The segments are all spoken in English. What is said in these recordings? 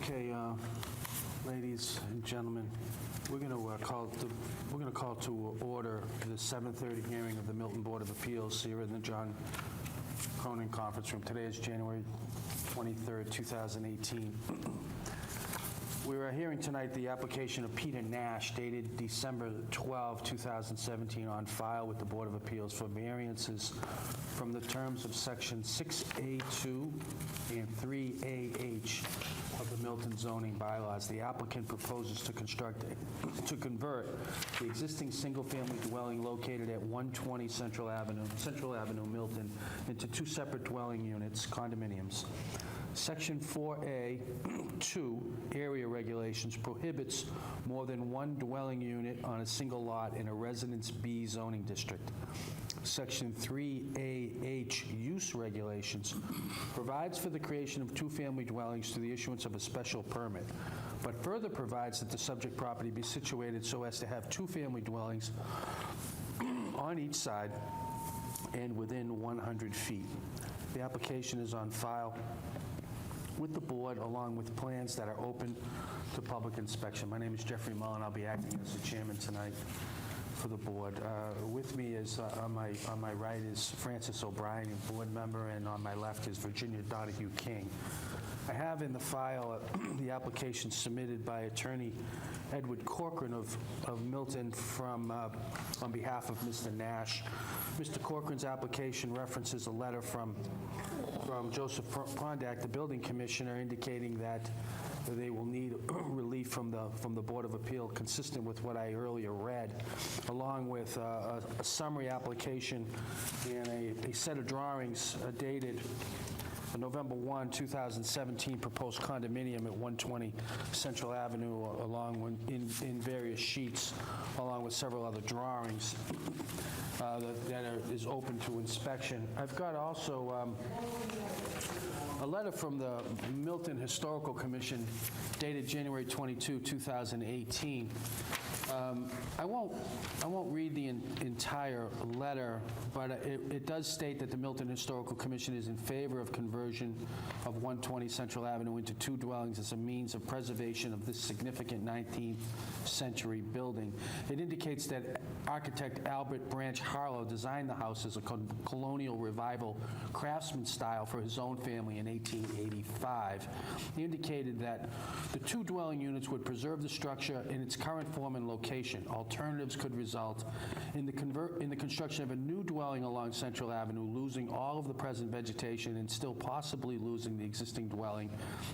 Okay, ladies and gentlemen, we're going to call to order the 7:30 hearing of the Milton Board of Appeals here in the John Cronin Conference Room. Today is January 23rd, 2018. We are hearing tonight the application of Peter Nash dated December 12, 2017 on file with the Board of Appeals for variances from the terms of Section 6A2 and 3AH of the Milton zoning bylaws. The applicant proposes to convert the existing single-family dwelling located at 120 Central Avenue, Milton, into two separate dwelling units, condominiums. Section 4A2 area regulations prohibits more than one dwelling unit on a single lot in a Residence B zoning district. Section 3AH use regulations provides for the creation of two-family dwellings through the issuance of a special permit, but further provides that the subject property be situated so as to have two-family dwellings on each side and within 100 feet. The application is on file with the board, along with plans that are open to public inspection. My name is Jeffrey Mullen. I'll be acting as the chairman tonight for the board. With me is, on my right is Francis O'Brien, a board member, and on my left is Virginia Donahue King. I have in the file the application submitted by attorney Edward Corcoran of Milton on behalf of Mr. Nash. Mr. Corcoran's application references a letter from Joseph Prondak, the building commissioner, indicating that they will need relief from the Board of Appeal consistent with what I earlier read, along with a summary application and a set of drawings dated November 1, 2017, proposed condominium at 120 Central Avenue, along in various sheets, along with several other drawings that is open to inspection. I've got also a letter from the Milton Historical Commission dated January 22, 2018. I won't read the entire letter, but it does state that the Milton Historical Commission is in favor of conversion of 120 Central Avenue into two dwellings as a means of preservation of this significant 19th century building. It indicates that architect Albert Branch Harlow designed the house as a colonial revival craftsman style for his own family in 1885. He indicated that the two dwelling units would preserve the structure in its current form and location. Alternatives could result in the construction of a new dwelling along Central Avenue, losing all of the present vegetation and still possibly losing the existing dwelling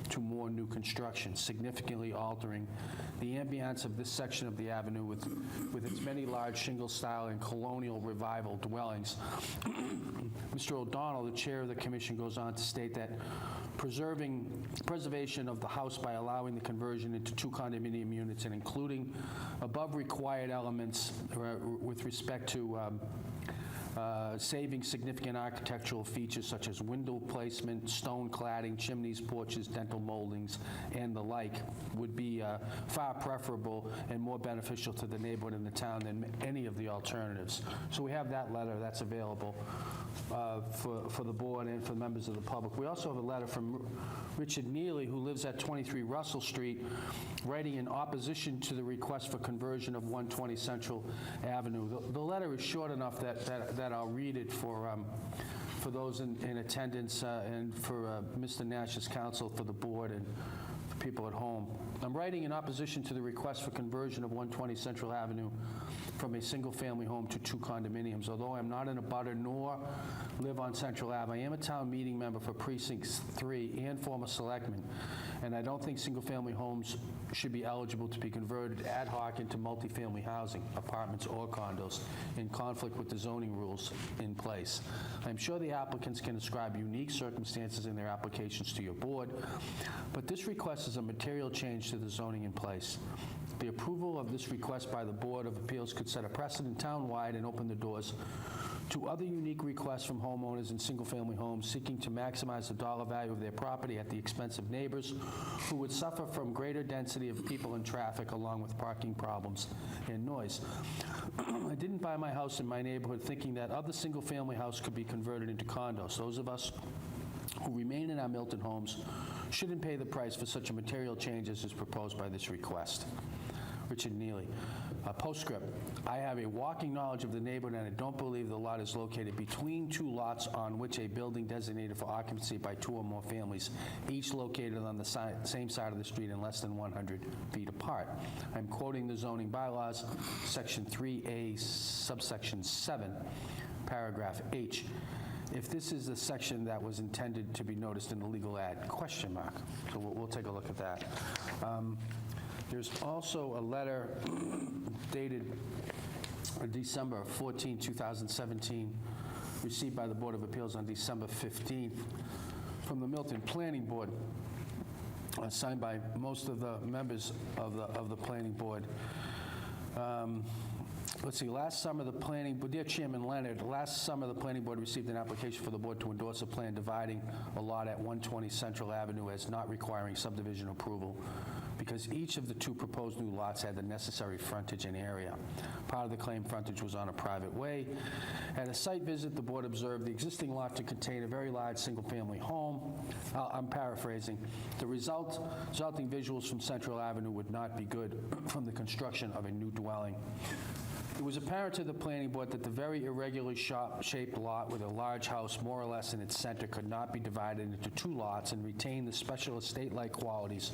to more new construction, significantly altering the ambiance of this section of the avenue with its many large shingle-style and colonial revival dwellings. Mr. O'Donnell, the chair of the commission, goes on to state that preservation of the house by allowing the conversion into two condominium units and including above required elements with respect to saving significant architectural features such as window placement, stone cladding, chimneys, porches, dental moldings, and the like would be far preferable and more beneficial to the neighborhood and the town than any of the alternatives. So we have that letter that's available for the board and for members of the public. We also have a letter from Richard Neely, who lives at 23 Russell Street, writing in opposition to the request for conversion of 120 Central Avenue. The letter is short enough that I'll read it for those in attendance and for Mr. Nash's counsel, for the board and for people at home. I'm writing in opposition to the request for conversion of 120 Central Avenue from a single-family home to two condominiums. Although I'm not in a butter nor live on Central Ave, I am a town meeting member for Precinct 3 and former selectman, and I don't think single-family homes should be eligible to be converted ad hoc into multifamily housing, apartments or condos, in conflict with the zoning rules in place. I'm sure the applicants can describe unique circumstances in their applications to your board, but this request is a material change to the zoning in place. The approval of this request by the Board of Appeals could set a precedent town-wide and open the doors to other unique requests from homeowners in single-family homes seeking to maximize the dollar value of their property at the expense of neighbors who would suffer from greater density of people and traffic, along with parking problems and noise. I didn't buy my house in my neighborhood thinking that other single-family house could be converted into condos. Those of us who remain in our Milton homes shouldn't pay the price for such a material change as is proposed by this request. Richard Neely. Postscript, I have a walking knowledge of the neighborhood, and I don't believe the lot is located between two lots on which a building designated for occupancy by two or more families, each located on the same side of the street and less than 100 feet apart. I'm quoting the zoning bylaws, Section 3A, subsection 7, paragraph H. If this is the section that was intended to be noticed in the legal ad, question mark. So we'll take a look at that. There's also a letter dated December 14, 2017, received by the Board of Appeals on December 15th from the Milton Planning Board, signed by most of the members of the Planning Board. Let's see, last summer the planning, dear Chairman Leonard, last summer the Planning Board received an application for the board to endorse a plan dividing a lot at 120 Central Avenue as not requiring subdivision approval because each of the two proposed new lots had the necessary frontage and area. Part of the claimed frontage was on a private way. At a site visit, the board observed the existing lot to contain a very large single-family home. I'm paraphrasing. The resulting visuals from Central Avenue would not be good from the construction of a new dwelling. It was apparent to the planning board that the very irregularly shaped lot with a large house more or less in its center could not be divided into two lots and retain the special estate-like qualities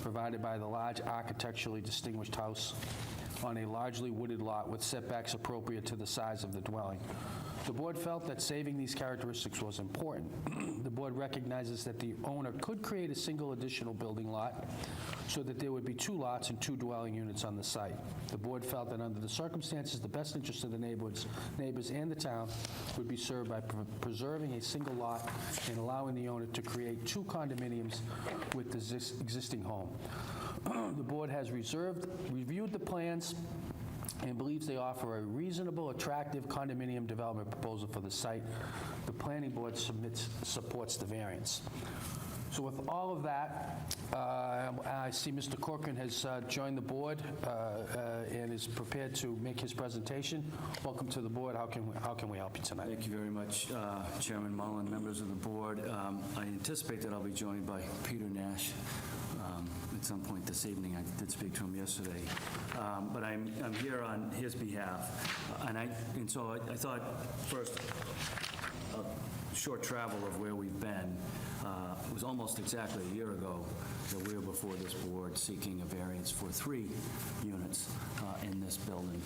provided by the large architecturally distinguished house on a largely wooded lot with setbacks appropriate to the size of the dwelling. The board felt that saving these characteristics was important. The board recognizes that the owner could create a single additional building lot so that there would be two lots and two dwelling units on the site. The board felt that under the circumstances, the best interest of the neighbors and the town would be served by preserving a single lot and allowing the owner to create two condominiums with the existing home. The board has reviewed the plans and believes they offer a reasonable, attractive condominium development proposal for the site. The planning board supports the variance. So with all of that, I see Mr. Corcoran has joined the board and is prepared to make his presentation. Welcome to the board. How can we help you tonight? Thank you very much, Chairman Mullen, members of the board. I anticipate that I'll be joined by Peter Nash at some point this evening. I did speak to him yesterday, but I'm here on his behalf, and so I thought first a short travel of where we've been. It was almost exactly a year ago that we were before this board seeking a variance for 3 units in this building.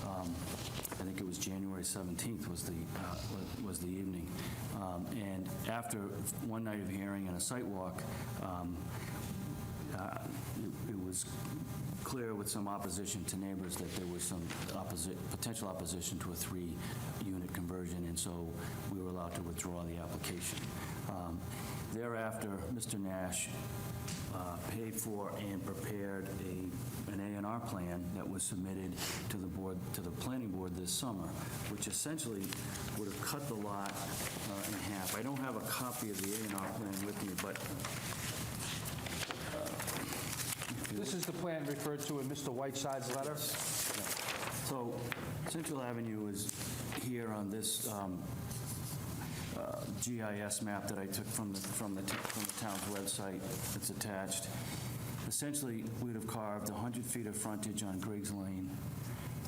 I think it was January 17th was the evening, and after one night of hearing and a site walk, it was clear with some opposition to neighbors that there was some potential opposition to a 3-unit conversion, and so we were allowed to withdraw the application. Thereafter, Mr. Nash paid for and prepared an A&R plan that was submitted to the board, to the planning board this summer, which essentially would have cut the lot in half. I don't have a copy of the A&R plan with me, but this is the plan referred to in Mr. Whiteside's letter. So Central Avenue is here on this GIS map that I took from the town's website that's attached. Essentially, we'd have carved 100 feet of frontage on Griggs Lane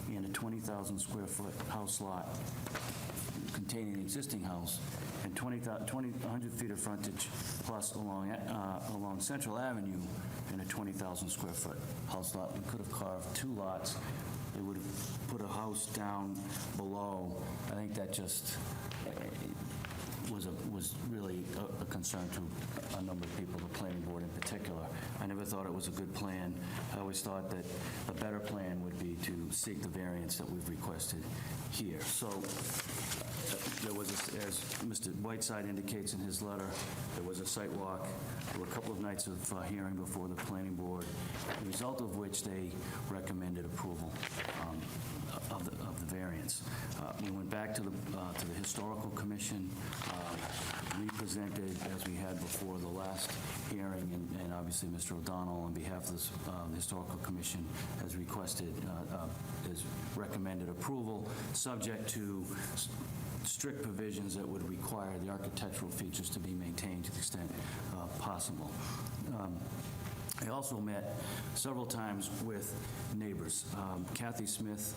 and a 20,000 square foot house lot containing an existing house, and 100 feet of frontage plus along Central Avenue and a 20,000 square foot house lot. We could have carved 2 lots. They would have put a house down below. I think that just was really a concern to a number of people, the planning board in particular. I never thought it was a good plan. I always thought that a better plan would be to seek the variance that we've requested here. So there was, as Mr. Whiteside indicates in his letter, there was a site walk. There were a couple of nights of hearing before the planning board, the result of which they recommended approval of the variance. We went back to the Historical Commission. We presented, as we had before the last hearing, and obviously Mr. O'Donnell, on behalf of the Historical Commission, has requested, has recommended approval, subject to strict provisions that would require the architectural features to be maintained to the extent possible. I also met several times with neighbors. Kathy Smith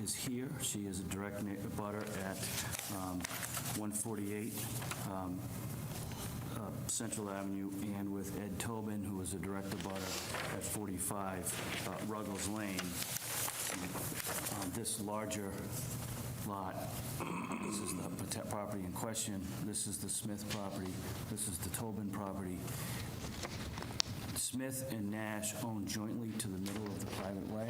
is here. She is a direct abutter at 148 Central Avenue, and with Ed Tobin, who is a direct abutter at 45 Ruggles Lane. This larger lot, this is the property in question. This is the Smith property. This is the Tobin property. Smith and Nash own jointly to the middle of the private way.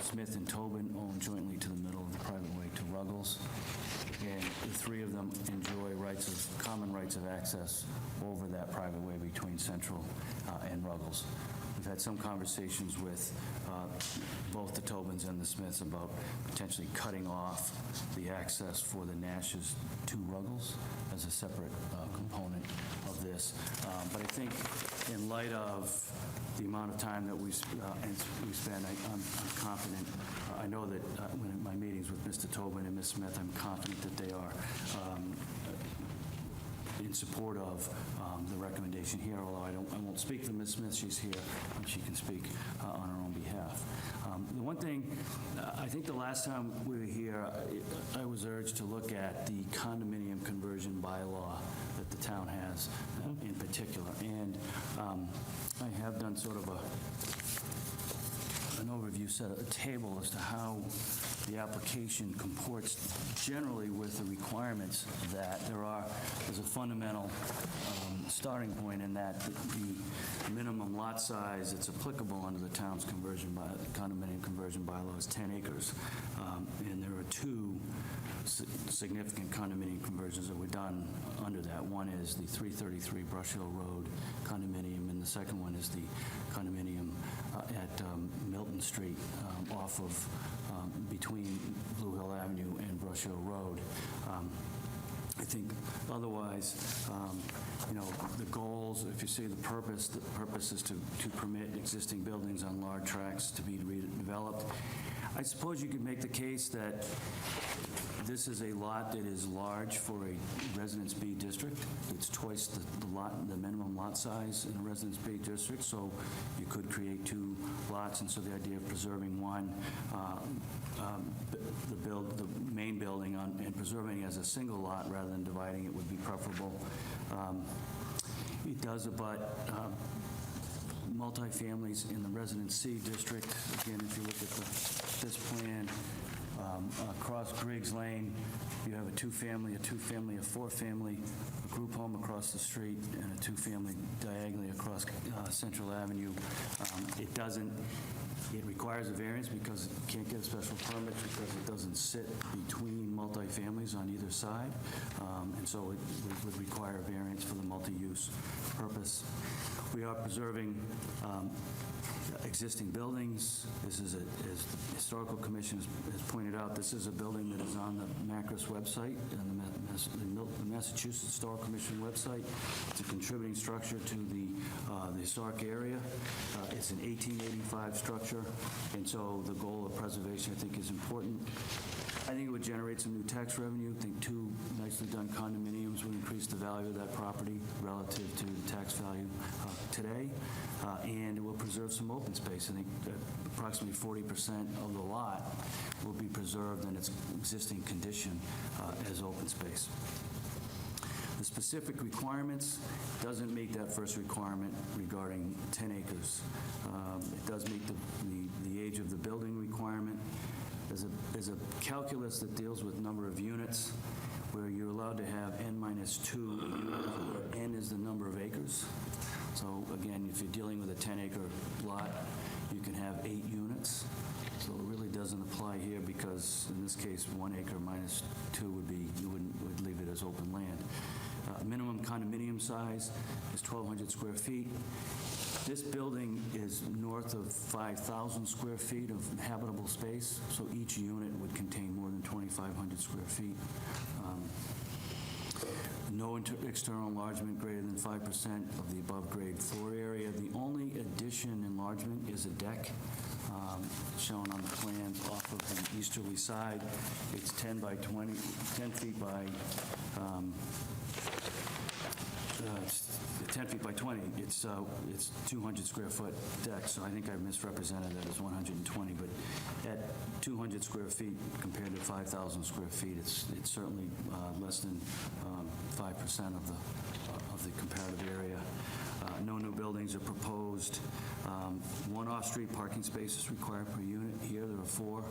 Smith and Tobin own jointly to the middle of the private way to Ruggles. And the three of them enjoy common rights of access over that private way between Central and Ruggles. We've had some conversations with both the Tobins and the Smiths about potentially cutting off the access for the Nashes to Ruggles as a separate component of this. But I think in light of the amount of time that we spend, I'm confident. I know that when in my meetings with Mr. Tobin and Ms. Smith, I'm confident that they are in support of the recommendation here, although I won't speak for Ms. Smith. She's here, and she can speak on her own behalf. The one thing, I think the last time we were here, I was urged to look at the condominium conversion bylaw that the town has in particular. And I have done sort of an overview set, a table as to how the application comports generally with the requirements that there's a fundamental starting point in that the minimum lot size that's applicable under the town's condominium conversion bylaw is 10 acres. And there are two significant condominium conversions that were done under that. One is the 333 Brush Hill Road condominium, and the second one is the condominium at Milton Street off of between Blue Hill Avenue and Brush Hill Road. I think otherwise, the goals, if you see the purpose is to permit existing buildings on large tracts to be redeveloped. I suppose you could make the case that this is a lot that is large for a Residence B district. It's twice the minimum lot size in a Residence B district, so you could create two lots. And so the idea of preserving one, the main building and preserving it as a single lot rather than dividing it would be preferable. It does abut multifamilies in the Residence C district. Again, if you look at this plan, across Griggs Lane, you have a two-family, a four-family, a group home across the street, and a two-family diagonally across Central Avenue. It requires a variance because it can't get a special permit because it doesn't sit between multifamilies on either side. And so it would require a variance for the multi-use purpose. We are preserving existing buildings. This is, as the Historical Commission has pointed out, this is a building that is on the MACRIS website and the Massachusetts Historical Commission website. It's a contributing structure to the historic area. It's an 1885 structure, and so the goal of preservation, I think, is important. I think it would generate some new tax revenue. I think two nicely done condominiums would increase the value of that property relative to the tax value today, and it will preserve some open space. I think approximately 40% of the lot will be preserved in its existing condition as open space. The specific requirements doesn't meet that first requirement regarding 10 acres. It does meet the age of the building requirement. There's a calculus that deals with number of units where you're allowed to have n-2 units, where n is the number of acres. So again, if you're dealing with a 10-acre lot, you can have 8 units. So it really doesn't apply here because in this case, 1 acre minus 2 would be, would leave it as open land. Minimum condominium size is 1,200 square feet. This building is north of 5,000 square feet of habitable space, so each unit would contain more than 2,500 square feet. No external enlargement greater than 5% of the above-grade floor area. The only addition enlargement is a deck shown on the plans off of the easterly side. It's 10 by 20, 10 feet by 10 feet by 20. It's 200 square foot deck, so I think I've misrepresented that as 120, but at 200 square feet compared to 5,000 square feet, it's certainly less than 5% of the comparative area. No new buildings are proposed. One off-street parking space is required per unit. Here, there are 4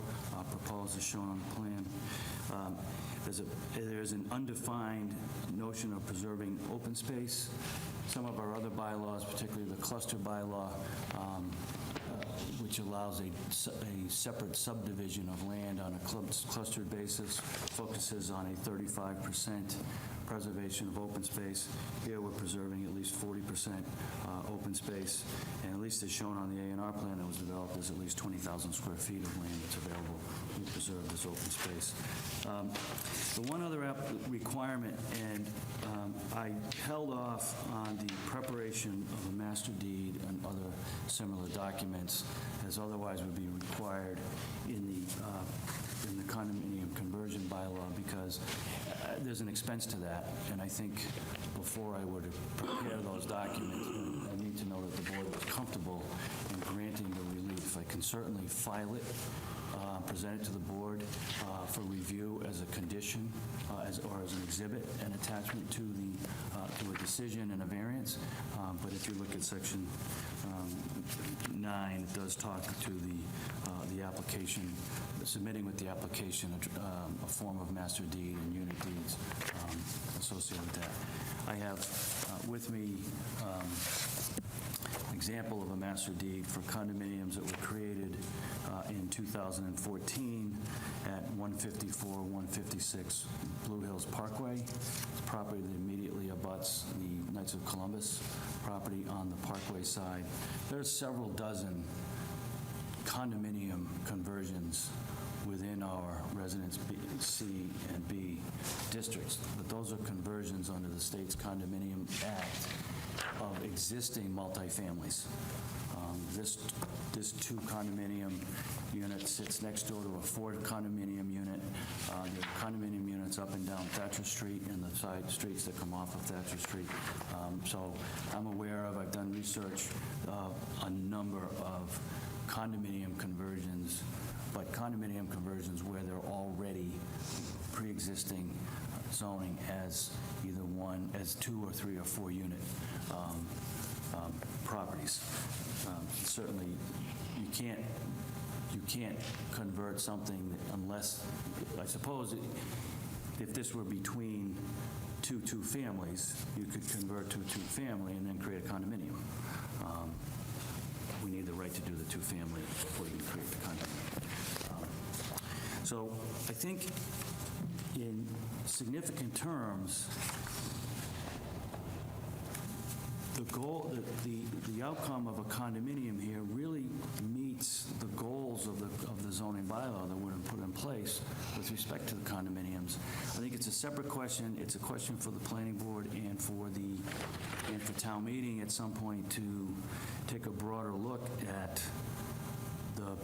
proposed as shown on the plan. There's an undefined notion of preserving open space. Some of our other bylaws, particularly the cluster bylaw, which allows a separate subdivision of land on a clustered basis, focuses on a 35% preservation of open space. Here, we're preserving at least 40% open space, and at least as shown on the A&R plan that was developed, there's at least 20,000 square feet of land that's available to be preserved as open space. The one other requirement, and I held off on the preparation of a master deed and other similar documents, as otherwise would be required in the condominium conversion bylaw, because there's an expense to that, and I think before I were to prepare those documents, I need to know that the board was comfortable in granting the relief. I can certainly file it, present it to the board for review as a condition or as an exhibit, an attachment to a decision and a variance. But if you look at section 9, it does talk to the application, submitting with the application a form of master deed and unit deeds associated with that. I have with me an example of a master deed for condominiums that were created in 2014 at 154-156 Blue Hills Parkway. It's property that immediately abuts the Knights of Columbus property on the Parkway side. There's several dozen condominium conversions within our Residence C and B districts, but those are conversions under the state's Condominium Act of existing multifamilies. This 2 condominium unit sits next door to a 4 condominium unit. There are condominium units up and down Thatcher Street and the side streets that come off of Thatcher Street. So I'm aware of, I've done research of a number of condominium conversions, but condominium conversions where they're already pre-existing zoning as either 2 or 3 or 4 unit properties. Certainly, you can't convert something unless, I suppose, if this were between two families, you could convert to a 2-family and then create a condominium. We need the right to do the 2-family before you can create the condominium. So I think in significant terms, the goal, the outcome of a condominium here really meets the goals of the zoning bylaw that were put in place with respect to the condominiums. I think it's a separate question. It's a question for the planning board and for town meeting at some point to take a broader look at the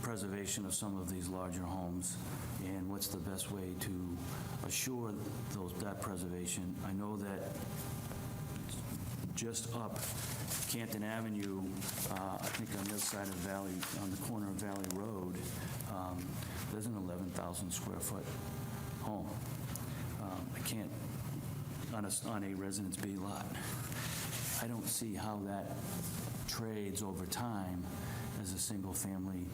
preservation of some of these larger homes and what's the best way to assure that preservation. I know that just up Canton Avenue, I think on the other side of Valley, on the corner of Valley Road, there's an 11,000 square foot home. I can't, on a Residence B lot. I don't see how that trades over time as a single family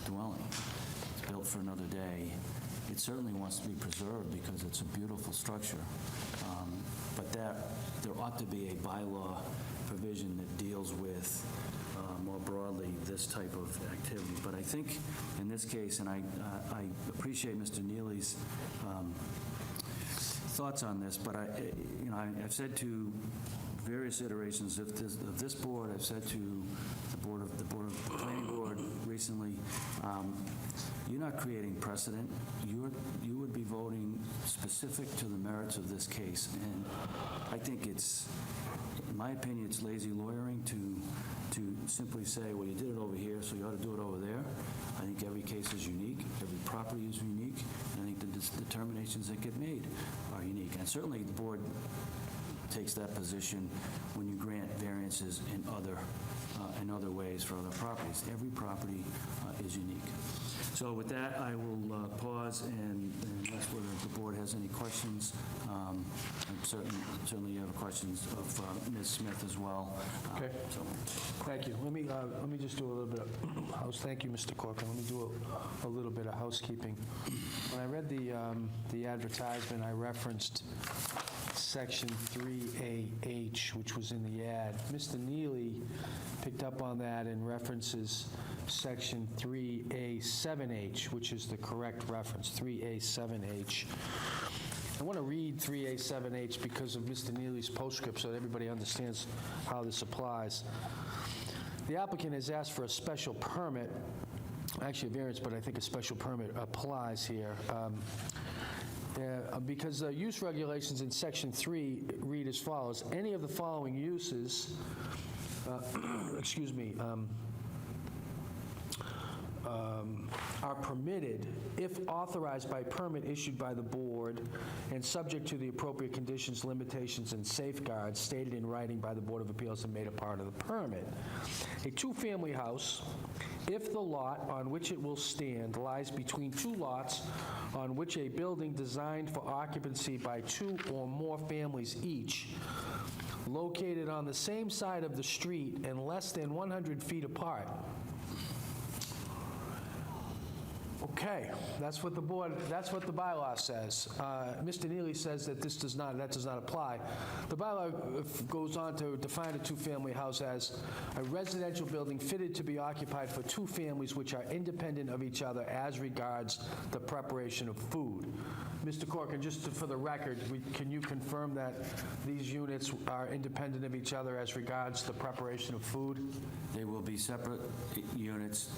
dwelling. It's built for another day. It certainly wants to be preserved because it's a beautiful structure. But there ought to be a bylaw provision that deals with more broadly this type of activity. But I think in this case, and I appreciate Mr. Neely's thoughts on this, but I've said to various iterations of this board, I've said to the planning board recently, you're not creating precedent. You would be voting specific to the merits of this case. And I think it's, in my opinion, it's lazy lawyering to simply say, well, you did it over here, so you ought to do it over there. I think every case is unique, every property is unique, and I think the determinations that get made are unique. And certainly the board takes that position when you grant variances in other ways for other properties. Every property is unique. So with that, I will pause, and unless whether the board has any questions, and certainly you have questions of Ms. Smith as well. Okay. So, Thank you. Let me just do a little bit of thank you, Mr. Corcoran. Let me do a little bit of housekeeping. When I read the advertisement, I referenced Section 3AH, which was in the ad. Mr. Neely picked up on that and references Section 3A7H, which is the correct reference, 3A7H. I want to read 3A7H because of Mr. Neely's postscript so that everybody understands how this applies. The applicant has asked for a special permit, actually a variance, but I think a special permit applies here. Because the use regulations in Section 3 read as follows: any of the following uses, are permitted if authorized by permit issued by the board and subject to the appropriate conditions, limitations, and safeguards stated in writing by the Board of Appeals and made a part of the permit. A two-family house, if the lot on which it will stand lies between two lots on which a building designed for occupancy by two or more families each, located on the same side of the street and less than 100 feet apart. Okay, that's what the bylaw says. Mr. Neely says that that does not apply. The bylaw goes on to define a two-family house as a residential building fitted to be occupied for two families which are independent of each other as regards the preparation of food. Mr. Corcoran, just for the record, can you confirm that these units are independent of each other as regards the preparation of food? they will be separate units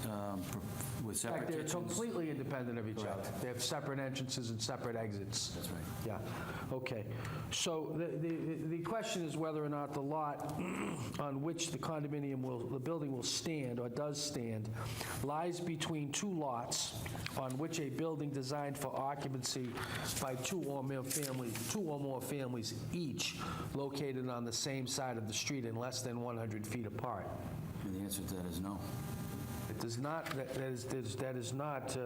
with separate They're kitchens. completely independent of each other. Correct. They have separate entrances and separate exits. That's right. Yeah, okay. So the question is whether or not the lot on which the building will stand or does stand lies between two lots on which a building designed for occupancy by two or more families each located on the same side of the street and less than 100 feet apart. And the answer to that is no. It does not, that is not,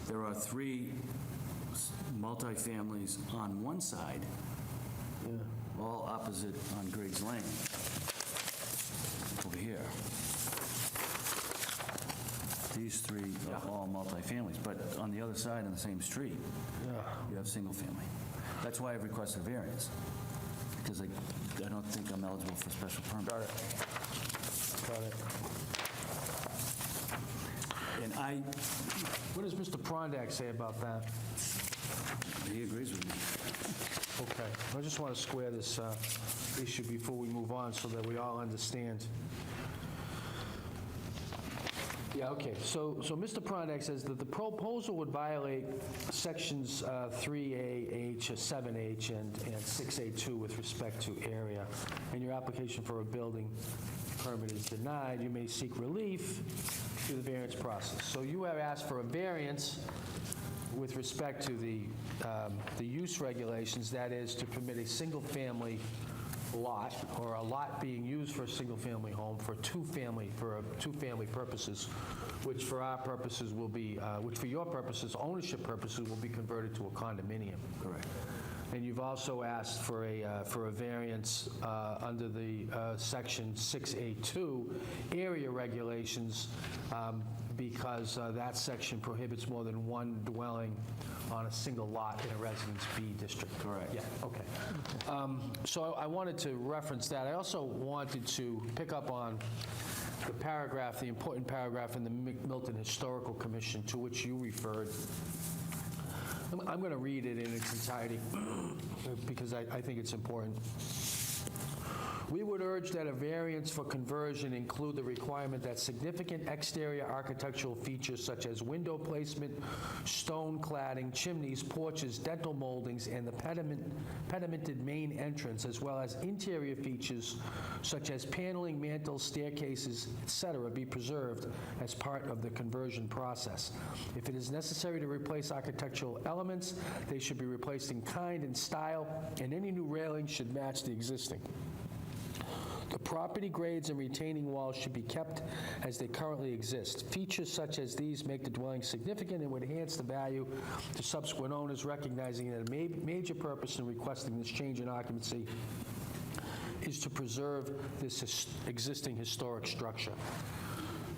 There are three multifamilies on one side, all opposite on Griggs Lane, over here. These three are all multifamilies, but on the other side, on the same street, you have single family. That's why I've requested a variance, because I don't think I'm eligible for special permit. got it. Got it. And What does Mr. Prondak say about that? he agrees with me. Okay, I just want to square this issue before we move on so that we all understand. Yeah, okay, so Mr. Prondak says that the proposal would violate sections 3A, H, 7H, and 6A2 with respect to area, and your application for a building permit is denied. You may seek relief through the variance process. So you have asked for a variance with respect to the use regulations, that is to permit a single-family lot or a lot being used for a single-family home for two-family purposes, which for our purposes will be, which for your purposes, ownership purposes, will be converted to a condominium. Correct. And you've also asked for a variance under the section 6A2 area regulations because that section prohibits more than one dwelling on a single lot in a Residence B district. Correct. Yeah, okay. So I wanted to reference that. I also wanted to pick up on the paragraph, the important paragraph in the Milton Historical Commission to which you referred. I'm going to read it in its entirety because I think it's important. We would urge that a variance for conversion include the requirement that significant exterior architectural features such as window placement, stone cladding, chimneys, porches, dental moldings, and the pedimented main entrance, as well as interior features such as paneling, mantels, staircases, etc., be preserved as part of the conversion process. If it is necessary to replace architectural elements, they should be replaced in kind and style, and any new railings should match the existing. The property grades and retaining walls should be kept as they currently exist. Features such as these make the dwelling significant and would enhance the value to subsequent owners, recognizing that a major purpose in requesting this change in occupancy is to preserve this existing historic structure.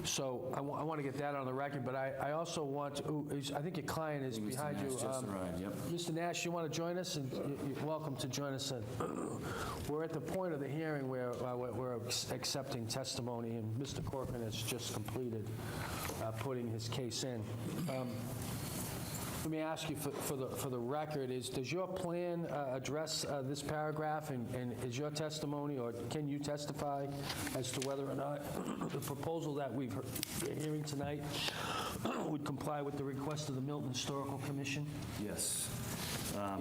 So I want to get that on the record, but I also want to, I think your client is behind you. Mr. Nash just arrived, yep. Mr. Nash, you want to join us? And you're welcome to join us. We're at the point of the hearing where we're accepting testimony, and Mr. Corcoran has just completed putting his case in. Let me ask you for the record, does your plan address this paragraph, and is your testimony, or can you testify as to whether or not the proposal that we're hearing tonight would comply with the request of the Milton Historical Commission Yes.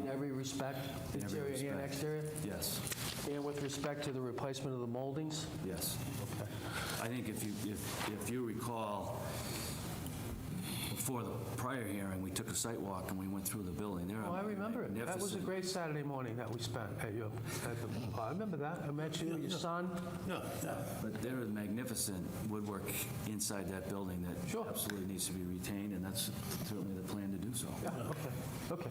in every respect, In every interior and respect. exterior? Yes. And with respect to the replacement of the moldings? Yes. Okay. I think if you recall, before the prior hearing, we took a site walk and we went through the building. Oh, I remember it. That was a great Saturday morning that we spent at the, oh, I remember that. I met you, your son. Yeah, yeah. But there is magnificent woodwork inside that building that Sure. absolutely needs to be retained, and that's certainly the plan to do so. Yeah, okay.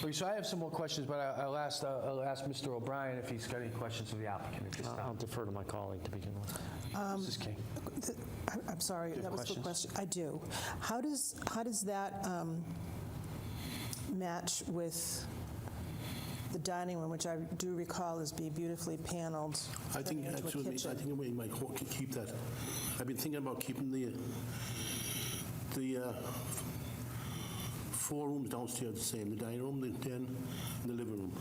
Okay, so I have some more questions, but I'll ask Mr. O'Brien if he's got any questions of the applicant at this I'll time. defer to my colleague to begin with. Mrs. King. I'm sorry, have that was the questions? question. I do. How does that match with the dining room, which I do recall as being beautifully paneled? I think, turning into a actually, I kitchen? think we might keep that. I've been thinking about keeping the 4 rooms downstairs the same, the dining room, the den, and the living room.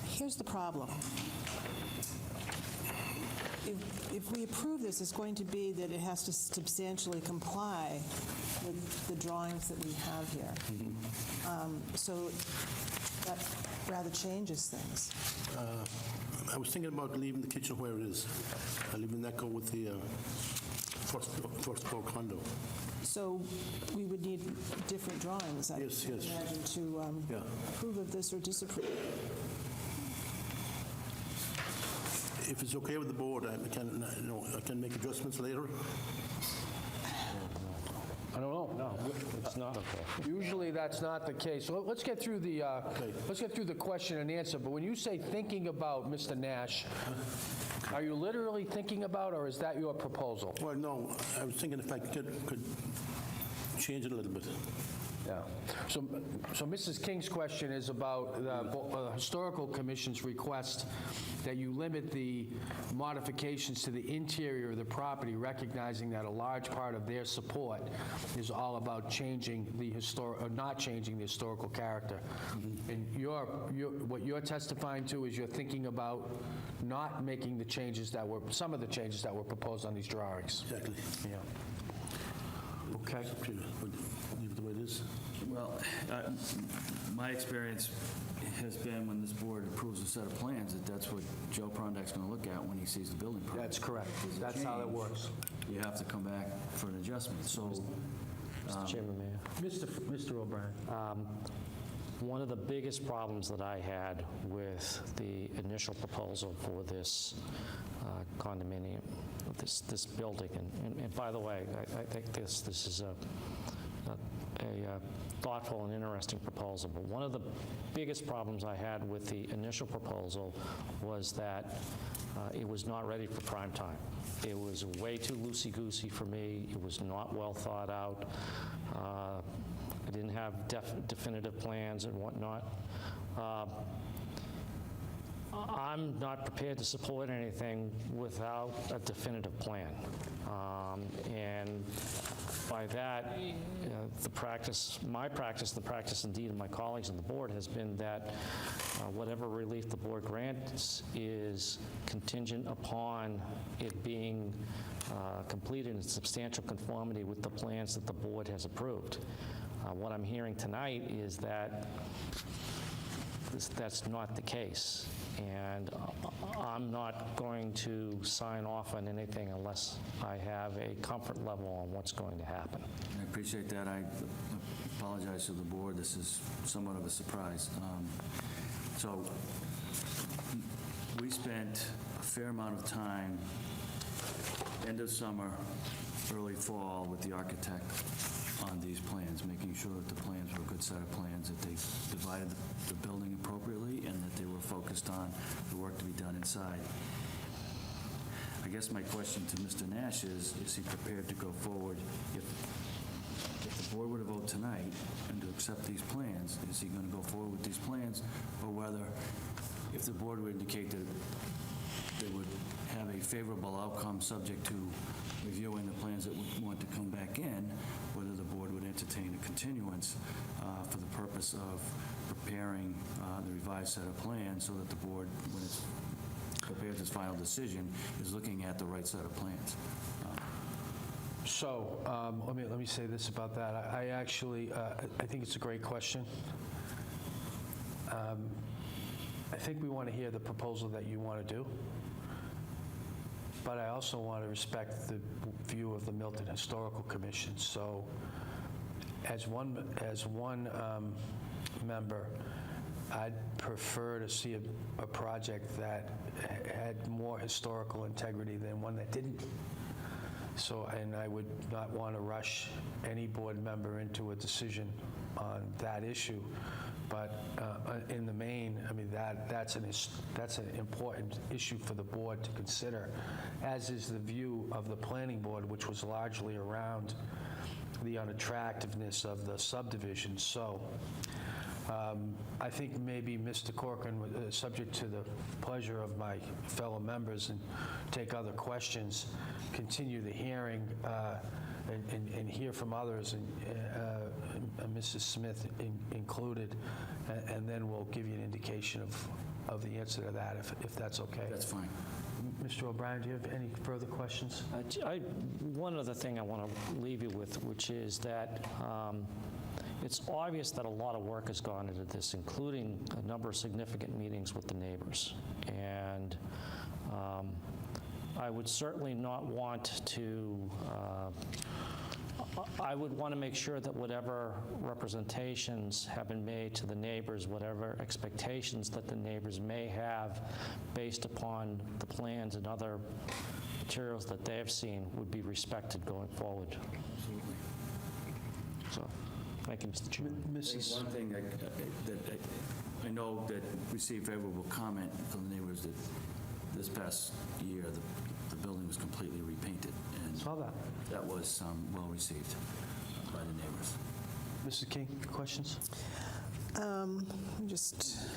Here's the problem. If we approve this, it's going to be that it has to substantially comply with the drawings that we have here. So that rather changes things. I was thinking about leaving the kitchen where it is. Leaving that go with the first floor condo. So we would need different drawings, I Yes, yes. imagine, to Yeah. approve of this or disapprove. If it's okay with the board, I can make adjustments later. I don't know. No, it's not okay. Usually that's not the case. So let's get through the question and answer. But when you say thinking about, Mr. Nash, are you literally thinking about, or is that your proposal? Well, no, I was thinking if I could change it a little bit. Yeah. So Mrs. King's question is about the Historical Commission's request that you limit the modifications to the interior of the property, recognizing that a large part of their support is all about changing the not changing the historical character. And what you're testifying to is you're thinking about not making the changes some of the changes that were proposed on these drawings. Exactly. Yeah. Okay. Leave it the way it is. Well, my experience has been when this board approves a set of plans, that's what Joe Prondak's going to look at when he sees the building permit. That's correct. If there's a That's how that change, works. You have to come back for an adjustment. So Mr. Chairman, Mayor. Mr. O'Brien. One of the biggest problems that I had with the initial proposal for this condominium, this building, and by the way, I think this is a thoughtful and interesting proposal, but one of the biggest problems I had with the initial proposal was that it was not ready for prime time. It was way too loosey-goosey for me. It was not well thought out. I didn't have definitive plans and whatnot. I'm not prepared to support anything without a definitive plan. And by that, the practice, my practice, the practice indeed of my colleagues on the board has been that whatever relief the board grants is contingent upon it being completed in substantial conformity with the plans that the board has approved. What I'm hearing tonight is that that's not the case. And I'm not going to sign off on anything unless I have a comfort level on what's going to happen. I appreciate that. I apologize to the board. This is somewhat of a surprise. So we spent a fair amount of time, end of summer, early fall, with the architect on these plans, making sure that the plans were a good set of plans, that they divided the building appropriately, and that they were focused on the work to be done inside. I guess my question to Mr. Nash is he prepared to go forward? If the board were to vote tonight and to accept these plans, is he going to go forward with these plans, or whether, if the board would indicate that they would have a favorable outcome subject to reviewing the plans that would want to come back in, whether the board would entertain a continuance for the purpose of preparing the revised set of plans so that the board, when it prepares its final decision, is looking at the right set of plans. So let me say this about that. I actually, I think it's a great question. I think we want to hear the proposal that you want to do. But I also want to respect the view of the Milton Historical Commission. So as one member, I'd prefer to see a project that had more historical integrity than one that didn't. So, and I would not want to rush any board member into a decision on that issue. But in the main, I mean, that's an important issue for the board to consider, as is the view of the planning board, which was largely around the unattractiveness of the subdivision. So I think maybe Mr. Corcoran, subject to the pleasure of my fellow members, and take other questions, continue the hearing, and hear from others, and Mrs. Smith included, and then we'll give you an indication of the answer to that, if that's okay. That's fine. Mr. O'Brien, do you have any further questions? One other thing I want to leave you with, which is that it's obvious that a lot of work has gone into this, including a number of significant meetings with the neighbors. And I would certainly not want to, I would want to make sure that whatever representations have been made to the neighbors, whatever expectations that the neighbors may have based upon the plans and other materials that they have seen, would be respected going forward. Absolutely. So, thank you, Mr. Chairman. Mrs. One thing that I know that received favorable comment from the neighbors that this past year, the building was completely repainted, and Saw that. that was well received by the neighbors. Mrs. King, questions? Just,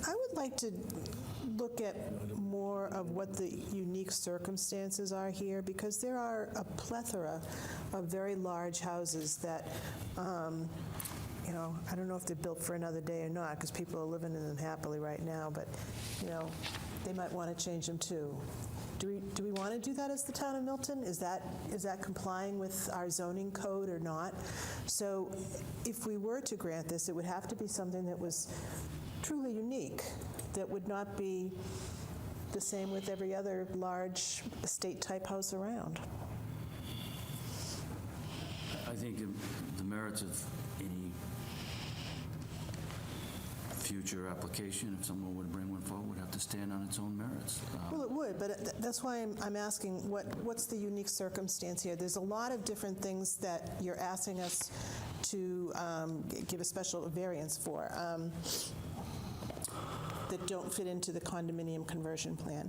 I would like to look at more of what the unique circumstances are here, because there are a plethora of very large houses that, you know, I don't know if they're built for another day or not, because people are living in them happily right now, but, you know, they might want to change them too. Do we want to do that as the town of Milton? Is that complying with our zoning code or not? So if we were to grant this, it would have to be something that was truly unique, that would not be the same with every other large estate-type house around. I think the merits of any future application, if someone would bring one forward, would have to stand on its own merits. Well, it would, but that's why I'm asking, what's the unique circumstance here? There's a lot of different things that you're asking us to give a special variance for that don't fit into the condominium conversion plan.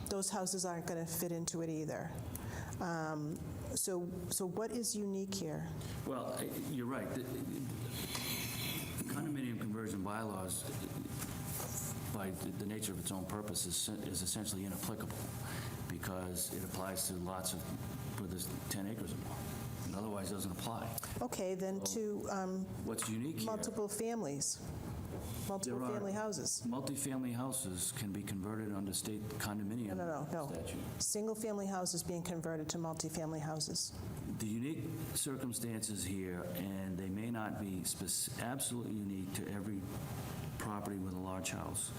Those houses aren't going to fit into it either. So what is unique here? Well, you're right. The condominium conversion bylaws, by the nature of its own purpose, is essentially inapplicable because it applies to lots of, where there's 10 acres or more. And otherwise, it doesn't apply. Okay, then to What's unique here, multiple families, multiple There are- family houses. multifamily houses can be converted under state condominium No. statute. Single-family houses being converted to multifamily houses. The unique circumstances here, and they may not be absolutely unique to every property with a large house,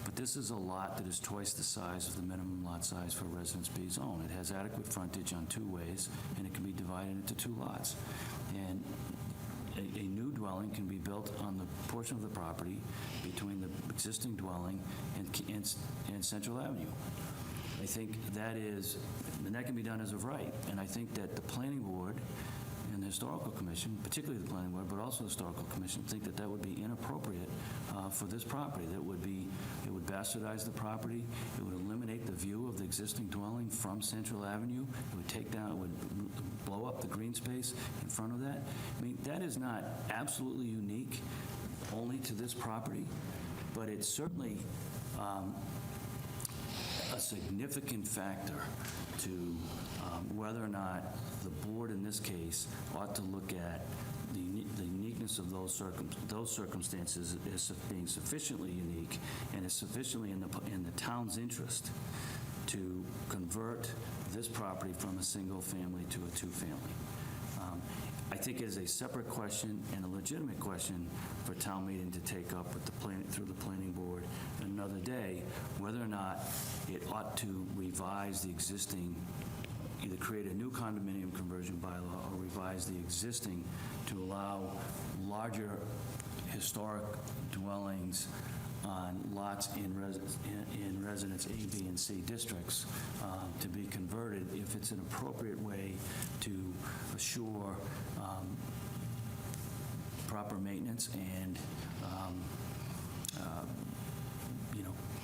but this is a lot that is twice the size of the minimum lot size for a Residence B zone. It has adequate frontage on 2 ways, and it can be divided into 2 lots. And a new dwelling can be built on the portion of the property between the existing dwelling and Central Avenue. I think that is, and that can be done as of right. And I think that the Planning Board and the Historical Commission, particularly the Planning Board, but also the Historical Commission, think that that would be inappropriate for this property. It would bastardize the property. It would eliminate the view of the existing dwelling from Central Avenue. It would take down, it would blow up the green space in front of that. I mean, that is not absolutely unique only to this property, but it's certainly a significant factor to whether or not the board in this case ought to look at the uniqueness of those circumstances as being sufficiently unique and is sufficiently in the town's interest to convert this property from a single family to a 2-family. I think it is a separate question and a legitimate question for town meeting to take up with through the planning board another day, whether or not it ought to revise the existing, either create a new condominium conversion bylaw or revise the existing to allow larger historic dwellings on lots in residence A, B, and C districts to be converted if it's an appropriate way to assure proper maintenance and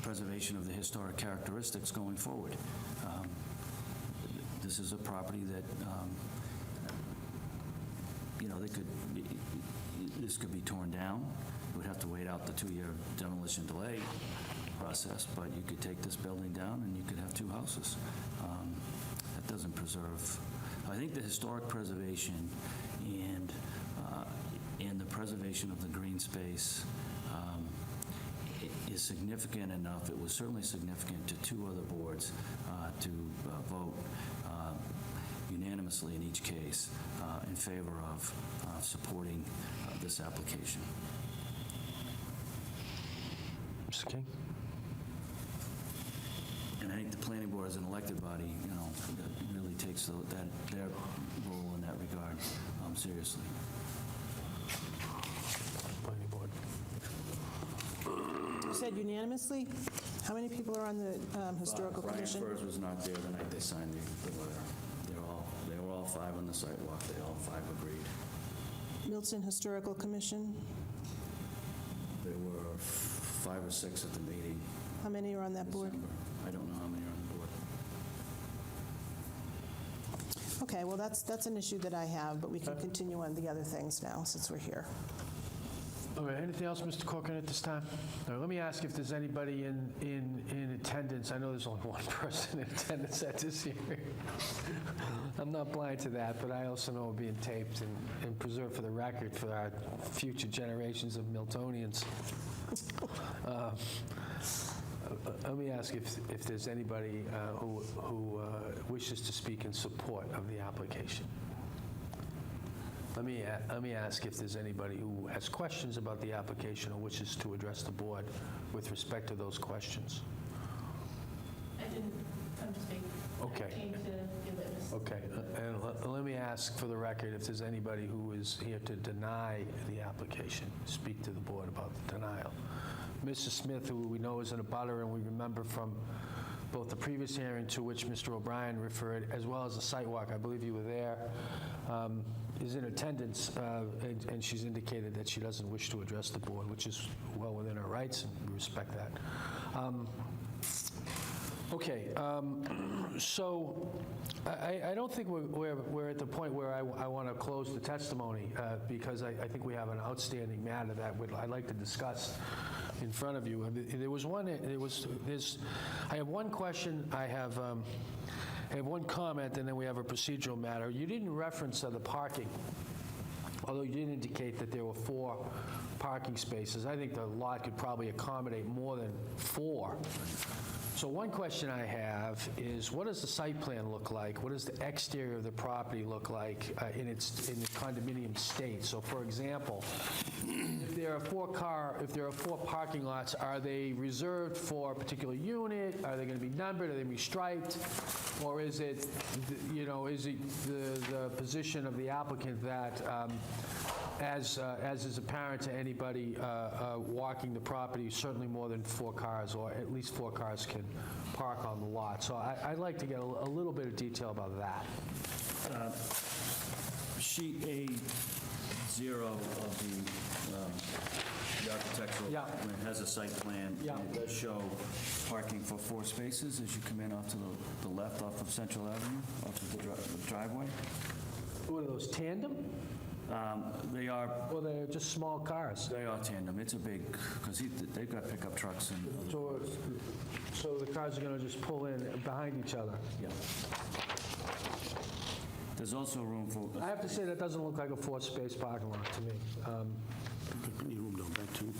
preservation of the historic characteristics going forward. This is a property that this could be torn down. It would have to wait out the 2-year demolition delay process, but you could take this building down and you could have 2 houses. That doesn't preserve. I think the historic preservation and the preservation of the green space is significant enough. It was certainly significant to 2 other boards to vote unanimously in each case in favor of supporting this application. Mr. King? And I think the planning board as an elected body, that really takes their role in that regard seriously. Planning board. You said unanimously? How many people are on the Historical Commission? Brian Furs was not there the night they signed the letter. They were all 5 on the sidewalk. They all 5 agreed. Milton Historical Commission? There were 5 or 6 at the meeting. How many are on that board? December. I don't know how many are on the board. Okay, well, that's an issue that I have, but we can continue on the other things now, since we're here. All right, anything else, Mr. Corcoran, at this time? All right, let me ask if there's anybody in attendance. I know there's only one person in attendance at this hearing. I'm not blind to that, but I also know we're being taped and preserved for the record for our future generations of Miltonians. Let me ask if there's anybody who wishes to speak in support of the application. Let me ask if there's anybody who has questions about the application or wishes to address the board with respect to those questions. I didn't come to speak. Okay. I came to be a witness. Okay, and let me ask for the record if there's anybody who is here to deny the application, speak to the board about the denial. Mr. Smith, who we know is in a butter, and we remember from both the previous hearing to which Mr. O'Brien referred, as well as the site walk, I believe you were there, is in attendance, and she's indicated that she doesn't wish to address the board, which is well within her rights, and we respect that. Okay, so I don't think we're at the point where I want to close the testimony, because I think we have an outstanding matter that I'd like to discuss in front of you. I have one question, I have one comment, and then we have a procedural matter. You didn't reference the parking, although you did indicate that there were 4 parking spaces. I think the lot could probably accommodate more than 4. So one question I have is, what does the site plan look like? What does the exterior of the property look like in the condominium state? So for example, if there are 4 parking lots, are they reserved for a particular unit? Are they going to be numbered? Are they going to be striped? Or is it, the position of the applicant that as is apparent to anybody walking the property, certainly more than 4 cars, or at least 4 cars can park on the lot. So I'd like to get a little bit of detail about that. Sheet A0 of the architectural Yeah. plan has a site plan. Yeah. And it does show parking for 4 spaces as you come in off to the left off of Central Avenue, off of the driveway. What are those, tandem? They are Or they're just small cars? tandem. It's a big, because they've got pickup trucks and So the cars are going to just pull in behind each other? yeah. There's also room for, I have to say, that doesn't look like a 4-space parking lot to me. Plenty of room down back, too.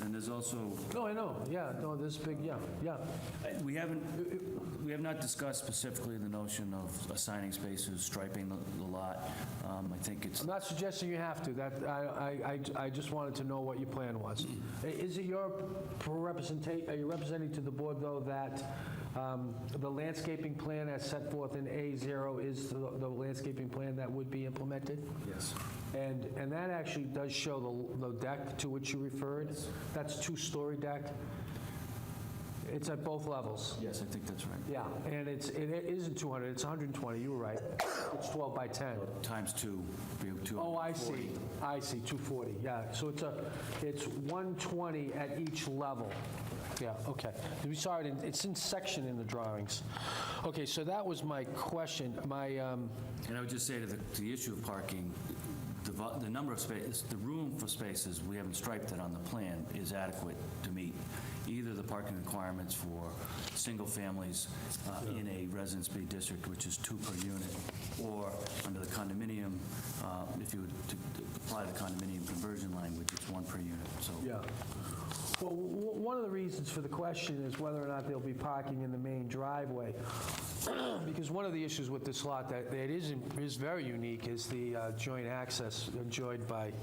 and there's also, No, I know, yeah, no, this big, yeah. we have not discussed specifically the notion of assigning spaces, striping the lot. I think it's, I'm not suggesting you have to, I just wanted to know what your plan was. Is it your are you representing to the board, though, that the landscaping plan as set forth in A0 is the landscaping plan that would be implemented? yes. And that actually does show the deck to which you referred. That's 2-story deck. It's at both levels. Yes, I think that's right. Yeah, and it isn't 200, it's 120, you were right. It's 12 by 10. Times 2, be 240. Oh, I see, 240, yeah. So it's 120 at each level. Yeah, okay. We saw it, it's in section in the drawings. Okay, so that was my question. And I would just say to the issue of parking, the number of spaces, the room for spaces, we haven't striped it on the plan, is adequate to meet either the parking requirements for single families in a Residence B district, which is 2 per unit, or under the condominium, if you would to apply the condominium conversion language, it's 1 per unit, so. Yeah. Well, one of the reasons for the question is whether or not there'll be parking in the main driveway. Because one of the issues with this lot that is very unique is the joint access enjoyed by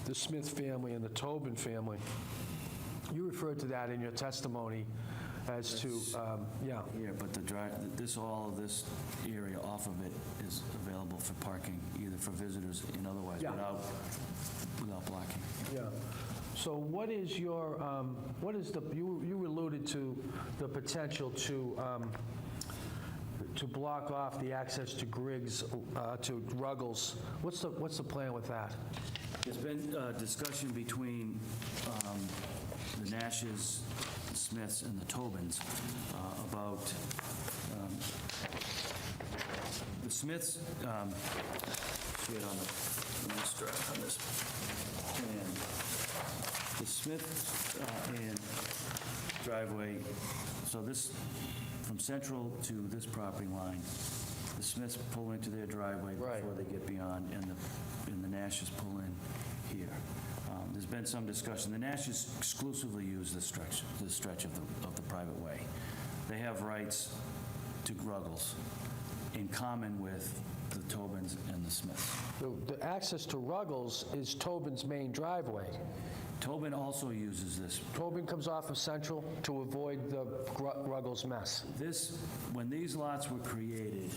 the Smith family and the Tobin family. You referred to that in your testimony as to, yeah. Yeah, but all of this area off of it is available for parking, either for visitors and otherwise, Yeah. without blocking. Yeah. So what is your, you alluded to the potential to block off the access to Griggs, to Ruggles. What's the plan with that? There's been discussion between the Nashes, the Smiths, and the Tobins about the Smiths, see it on this plan. The Smith and driveway, so this, from Central to this property line, the Smiths pull into their driveway Right. before they get beyond, and the Nashes pull in here. There's been some discussion. The Nashes exclusively use this stretch of the private way. They have rights to Ruggles in common with the Tobins and the Smiths. The access to Ruggles is Tobin's main driveway. Tobin also uses this. Tobin comes off of Central to avoid the Ruggles mess. When these lots were created,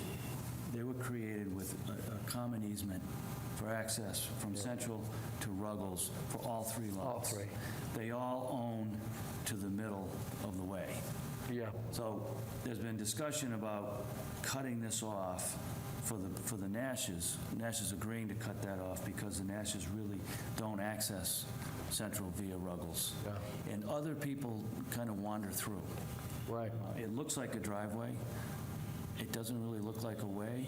they were created with a common easement for access from Central to Ruggles for all 3 lots. All 3. They all own to the middle of the way. Yeah. So there's been discussion about cutting this off for the Nashes. Nashes agreeing to cut that off because the Nashes really don't access Central via Ruggles. Yeah. And other people kind of wander through. Right. It looks like a driveway. It doesn't really look like a way,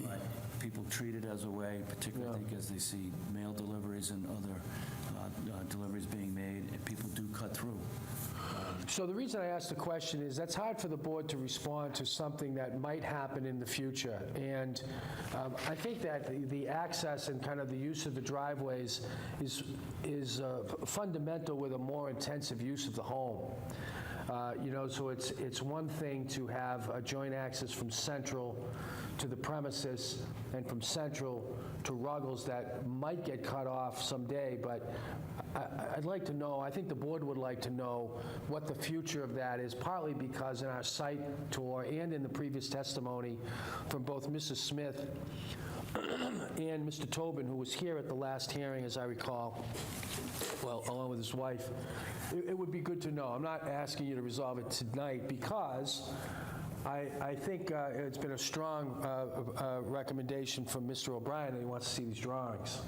but people treat it as a way, particularly I think as they see mail deliveries and other deliveries being made, and people do cut through. So the reason I asked the question is that's hard for the board to respond to something that might happen in the future. And I think that the access and kind of the use of the driveways is fundamental with a more intensive use of the home. So it's one thing to have a joint access from Central to the premises and from Central to Ruggles that might get cut off someday, but I'd like to know, I think the board would like to know what the future of that is, partly because in our site tour and in the previous testimony from both Mrs. Smith and Mr. Tobin, who was here at the last hearing, as I recall, well, along with his wife, it would be good to know. I'm not asking you to resolve it tonight because I think it's been a strong recommendation from Mr. O'Brien that he wants to see these drawings.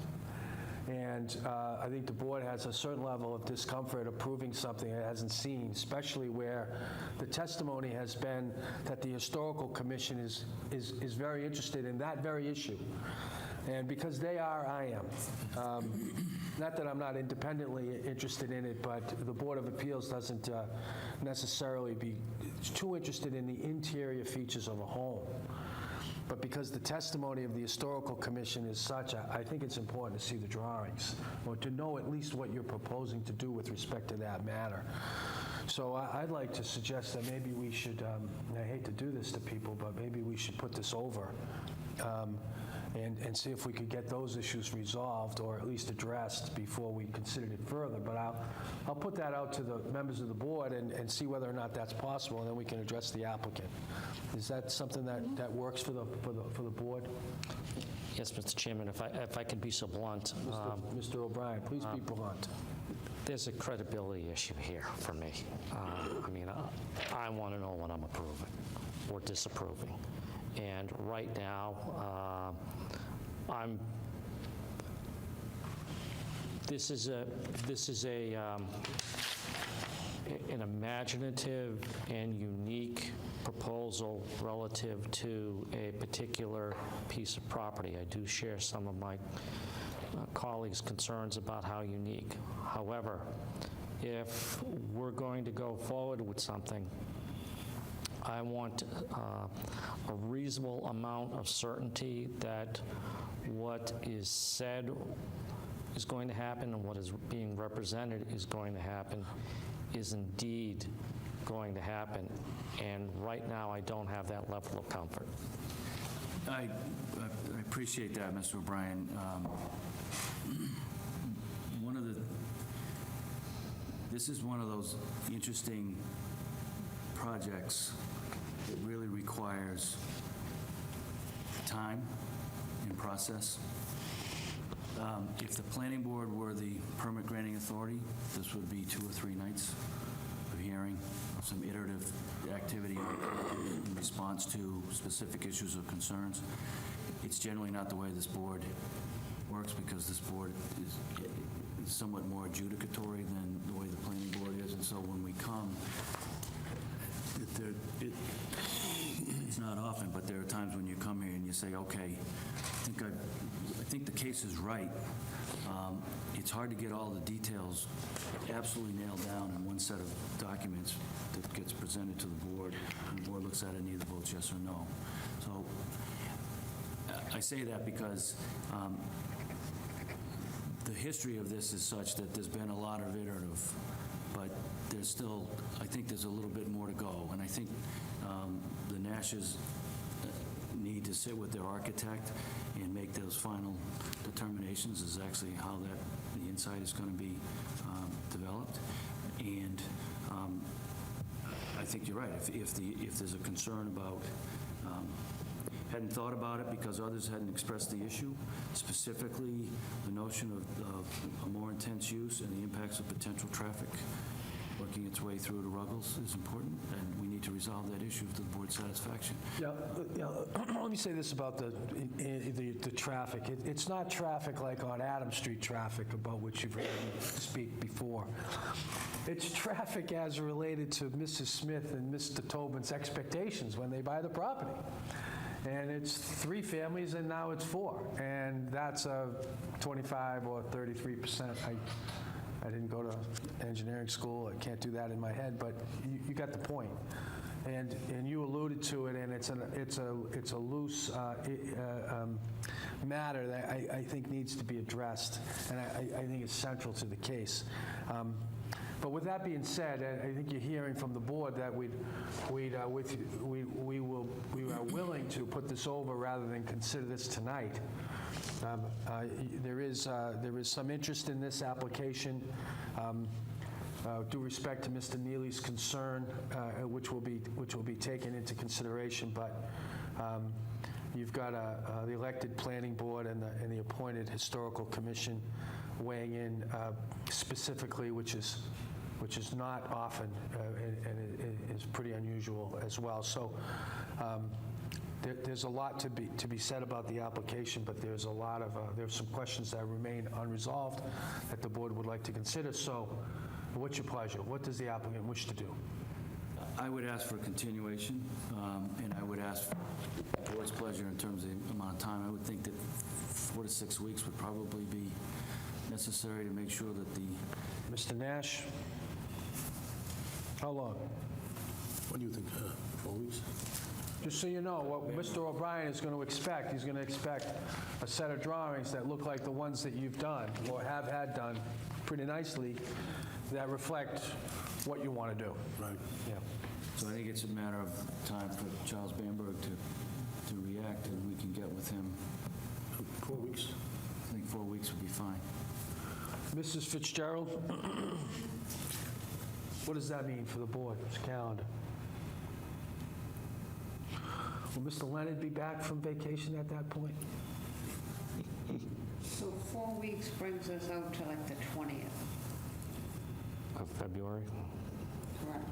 And I think the board has a certain level of discomfort approving something it hasn't seen, especially where the testimony has been that the Historical Commission is very interested in that very issue. And because they are, I am. Not that I'm not independently interested in it, but the Board of Appeals doesn't necessarily be too interested in the interior features of a home. But because the testimony of the Historical Commission is such, I think it's important to see the drawings, or to know at least what you're proposing to do with respect to that matter. So I'd like to suggest that maybe we should, I hate to do this to people, but maybe we should put this over and see if we could get those issues resolved or at least addressed before we considered it further. But I'll put that out to the members of the board and see whether or not that's possible, and then we can address the applicant. Is that something that works for the board? Yes, Mr. Chairman, if I could be so blunt. Mr. O'Brien, please be blunt. There's a credibility issue here for me. I want to know what I'm approving or disapproving. And right now, this is an imaginative and unique proposal relative to a particular piece of property. I do share some of my colleagues' concerns about how unique. However, if we're going to go forward with something, I want a reasonable amount of certainty that what is said is going to happen and what is being represented is going to happen is indeed going to happen. And right now, I don't have that level of comfort. I appreciate that, Mr. O'Brien. This is one of those interesting projects that really requires time and process. If the planning board were the permit granting authority, this would be 2 or 3 nights of hearing, some iterative activity in response to specific issues or concerns. It's generally not the way this board works because this board is somewhat more adjudicatory than the way the planning board is. And so when we come, it's not often, but there are times when you come here and you say, okay, I think the case is right. It's hard to get all the details absolutely nailed down in one set of documents that gets presented to the board, and the board looks at it and either votes yes or no. So I say that because the history of this is such that there's been a lot of iterative, but there's still, I think there's a little bit more to go. And I think the Nashes need to sit with their architect and make those final determinations is actually how the inside is going to be developed. And I think you're right. If there's a concern about, hadn't thought about it because others hadn't expressed the issue, specifically the notion of a more intense use and the impacts of potential traffic or working its way through to Ruggles is important, and we need to resolve that issue to the board's satisfaction. Yeah, let me say this about the traffic. It's not traffic like on Adam Street traffic, about which you've heard me speak before. It's traffic as related to Mrs. Smith and Mr. Tobin's expectations when they buy the property. And it's 3 families, and now it's 4. And that's a 25 or 33%. I didn't go to engineering school. I can't do that in my head, but you got the point. And you alluded to it, and it's a loose matter that I think needs to be addressed, and I think it's central to the case. But with that being said, I think you're hearing from the board that we are willing to put this over rather than consider this tonight. There is some interest in this application. Due respect to Mr. Neely's concern, which will be taken into consideration, but you've got the elected planning board and the appointed historical commission weighing in specifically, which is not often and is pretty unusual as well. So there's a lot to be said about the application, but there's some questions that remain unresolved that the board would like to consider. So what's your pleasure? What does the applicant wish to do? I would ask for a continuation, and I would ask for the board's pleasure in terms of the amount of time. I would think that 4 to 6 weeks would probably be necessary to make sure that the... Mr. Nash? How long? What do you think, 4 weeks? Just so you know, what Mr. O'Brien is going to expect, he's going to expect a set of drawings that look like the ones that you've done, or have had done pretty nicely, that reflect what you want to do. Right. Yeah. So I think it's a matter of time for Charles Bamberg to react, and we can get with him. 4 weeks. I think 4 weeks would be fine. Mrs. Fitzgerald, what does that mean for the board's calendar? Will Mr. Leonard be back from vacation at that point? So 4 weeks brings us out to like the 20th, Of February? correct?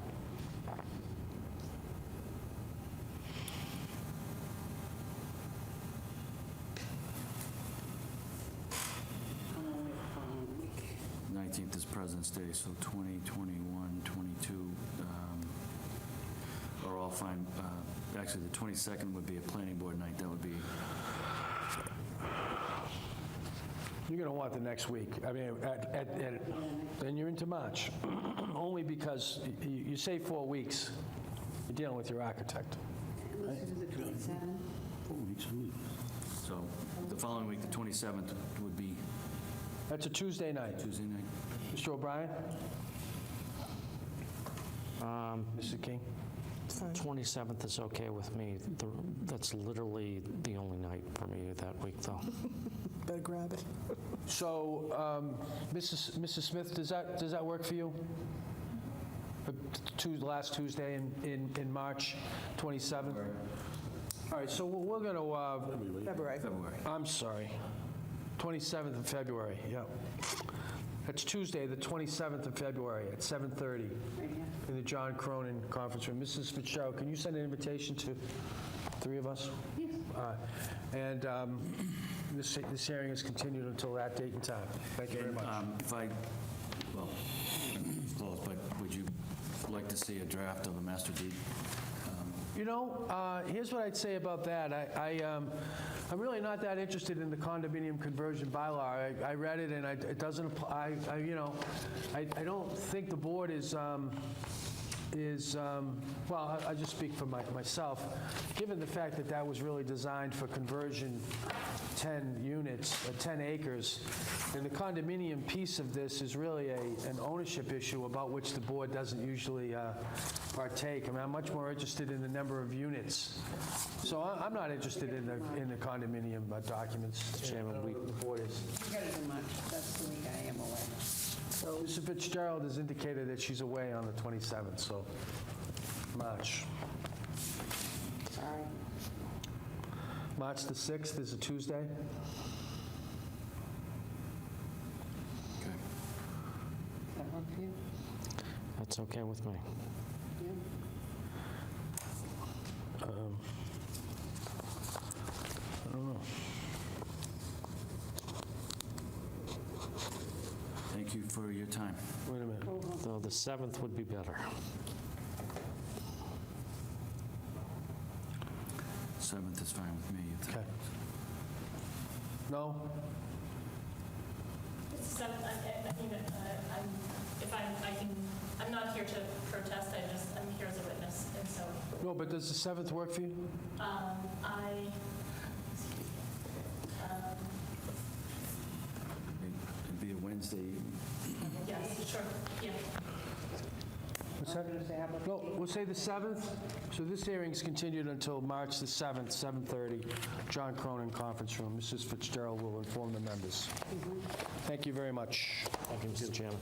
I'm away the following week. 19th is President's Day, so 20, 21, 22 are all fine. Actually, the 22nd would be a planning board night. That would be... You're going to want the next week. I mean, then you're into March. Only because you say 4 weeks. You're dealing with your architect. Let's do the 27th. 4 weeks, So the following week, the 27th, would be That's a Tuesday night. Tuesday night. Mr. O'Brien? Mr. King? 27th is okay with me. That's literally the only night for me that week, though. Better grab it. So, Mrs. Smith, does that work for you? Last Tuesday in March, 27th? All right, so we're going to, February. I'm sorry, 27th of February, yeah. That's Tuesday, the 27th of February at 7:30 Right here. in the John Cronin Conference Room. Mrs. Fitzgerald, can you send an invitation to 3 of us? Yes. And this hearing is continued until that date and time. Thank you very much. Well, it's closed, but would you like to see a draft of the master deed? You know, here's what I'd say about that. I'm really not that interested in the condominium conversion bylaw. I read it, and it doesn't apply. I don't think the board is well, I just speak for myself. Given the fact that that was really designed for conversion, 10 units, 10 acres, and the condominium piece of this is really an ownership issue about which the board doesn't usually partake. I mean, I'm much more interested in the number of units. So I'm not interested in the condominium documents. Chairman, I don't know what the board is. You gotta do March, that's the week I am away. So Mrs. Fitzgerald has indicated that she's away on the 27th, so March. Sorry. March the 6th is a Tuesday. Okay. Does that work for you? That's okay with me. I don't know. Thank you for your time. Wait a minute. Though the 7th would be better. 7th is fine with me. if- Okay. No? It's seven, I mean, I'm not here to protest, I'm here as a witness, and so, No, but does the 7th work for you? It'd be a Wednesday. yes, sure, yeah. What's that? No, we'll say the 7th. So this hearing's continued until March the 7th, 7:30, John Cronin Conference Room. Mrs. Fitzgerald will inform the members. Thank you very much. Thank you, Mr. Chairman.